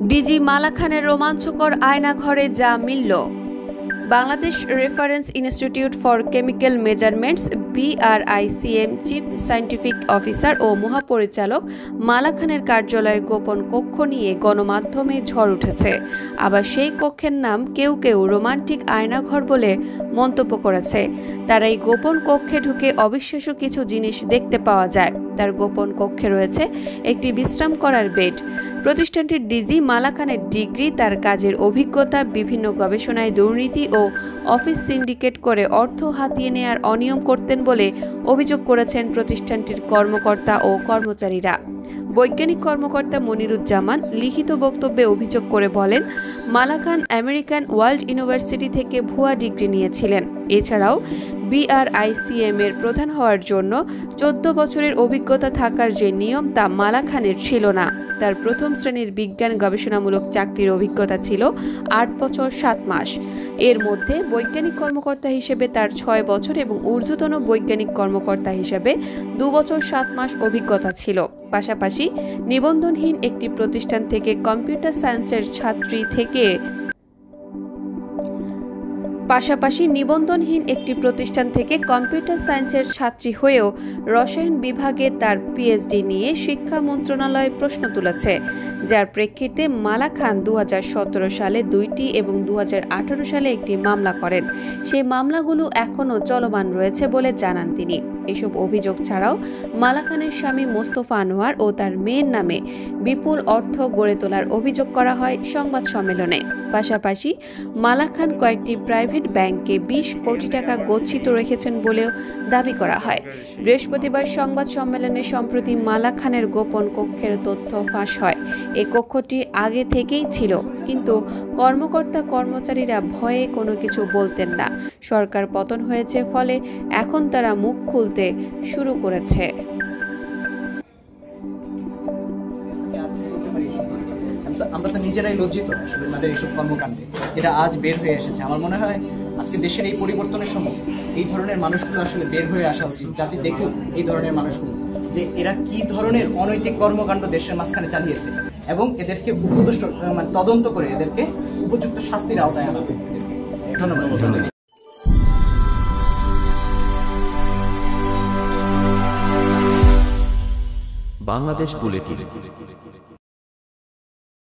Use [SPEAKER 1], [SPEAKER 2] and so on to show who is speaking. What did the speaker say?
[SPEAKER 1] DG মালা খানের রোমাঞ্চকর আয়নাঘরে যা মিলল। Bangladesh reference institute for chemical measurements BRICM chief scientific officer ও মহাপরিচালক মালা খানের কার্যালয়ে গোপন কক্ষ নিয়ে গণমাধ্যমে ঝড় উঠেছে। আবার সেই কক্ষের নাম কেউ কেউ রোমান্টিক আয়নাঘর বলে মন্তব্য করেছে। তার এই গোপন কক্ষে ঢুকে অবিশ্বাস্য কিছু জিনিস দেখতে পাওয়া যায়। তার গোপন কক্ষে রয়েছে একটি বিশ্রাম করার বেড। প্রতিষ্ঠানটির ডিজি মালা খানের ডিগ্রি, তার কাজের অভিজ্ঞতা, বিভিন্ন গবেষণায় দুর্নীতি ও অফিস সিন্ডিকেট করে অর্থ হাতিয়ে নেয়ার অনিয়ম করতেন বলে অভিযোগ করেছেন প্রতিষ্ঠানটির কর্মকর্তা ও কর্মচারীরা। বৈজ্ঞানিক কর্মকর্তা মনিরুজ্জামান লিখিত বক্তব্যে অভিযোগ করে বলেন, মালা খান আমেরিকান ওয়ার্ল্ড ইউনিভার্সিটি থেকে ভুয়া ডিগ্রি নিয়েছিলেন। এছাড়াও BRICM এর প্রধান হওয়ার জন্য 14 বছরের অভিজ্ঞতা থাকার যে নিয়ম তা মালা খানের ছিল না। তার প্রথম শ্রেণীর বিজ্ঞান গবেষণামূলক চাকরির অভিজ্ঞতা ছিল 8 বছর 7 মাস। এর মধ্যে বৈজ্ঞানিক কর্মকর্তা হিসেবে তার 6 বছর এবং ঊর্ধ্বতন বৈজ্ঞানিক কর্মকর্তা হিসেবে 2 বছর 7 মাস অভিজ্ঞতা ছিল। পাশাপাশি নিবন্ধনহীন একটি প্রতিষ্ঠান থেকে কম্পিউটার সায়েন্সের ছাত্রী হয়েও রসায়ন বিভাগে তার PhD নিয়ে শিক্ষা মন্ত্রণালয় প্রশ্ন তুলেছে, যার প্রেক্ষিতে মালা খান 2017 সালে 2টি এবং 2018 সালে একটি মামলা করেন। সেই মামলাগুলো এখনও চলমান রয়েছে বলে জানান তিনি। এসব অভিযোগ ছাড়াও মালা খানের স্বামী মোস্তফা আনোয়ার ও তার মেয়ের নামে বিপুল অর্থ গড়ে তোলার অভিযোগ করা হয় সংবাদ সম্মেলনে। পাশাপাশি মালা খান কয়েকটি প্রাইভেট ব্যাংকে 20 কোটি টাকা গচ্ছিত রেখেছেন বলেও দাবি করা হয়। বৃহস্পতিবার সংবাদ সম্মেলনে সম্প্রতি মালা খানের গোপন কক্ষের তথ্য ফাঁস হয়। এই কক্ষটি আগে থেকেই ছিল, কিন্তু কর্মকর্তা কর্মচারীরা ভয়ে কোনো কিছু বলতেন না। সরকার পতন হয়েছে, ফলে এখন তারা মুখ খুলতে শুরু করেছে।
[SPEAKER 2] আমরা তো নিজেরাই লজ্জিত আসলে আমাদের এইসব কর্মকাণ্ডে, যেটা আজ বের হয়ে এসেছে। আমার মনে হয় আজকে দেশের এই পরিবর্তনের সময় এই ধরনের মানুষগুলো আসলে বের হয়ে আসা উচিত, যাতে দেখুক এই ধরনের মানুষগুলো যে এরা কি ধরনের অনৈতিক কর্মকাণ্ড দেশের মাঝখানে চালিয়েছে এবং এদেরকে তদন্ত করে এদেরকে উপযুক্ত শাস্তির আওতায় আনা হবে। ধন্যবাদ।
[SPEAKER 3] বাংলাদেশ বুলেটিন।